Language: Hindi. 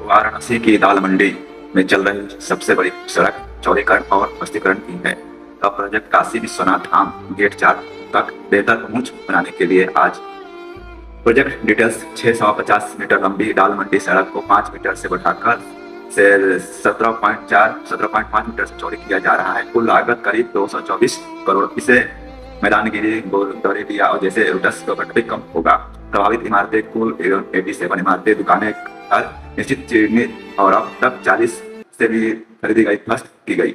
वाराणसी की दाल मंडी में चल रही सबसे बड़ी सड़क चौड़ीकरण और बस्तीकरण की है। का प्रोजेक्ट काशी विश्वनाथ धाम गेट 4 तक बेहतर पहुंच बनाने के लिए आज प्रोजेक्ट डिटेल्स 650 मीटर लंबी दाल मंडी सड़क को 5 मीटर से बढ़ाकर से 17.5 मीटर से चौड़ी किया जा रहा है। कुल लागत करीब 224 करोड़। इसे मैदानगिरी, दौरेलिया और जैसे रूट्स पर कम होगा। प्रभावित इमारतें कुल 87 इमारतें, दुकानें, घर निश्चित चिन्हित और अब तक 40 से भी खरीदी गई ध्वस्त की गई।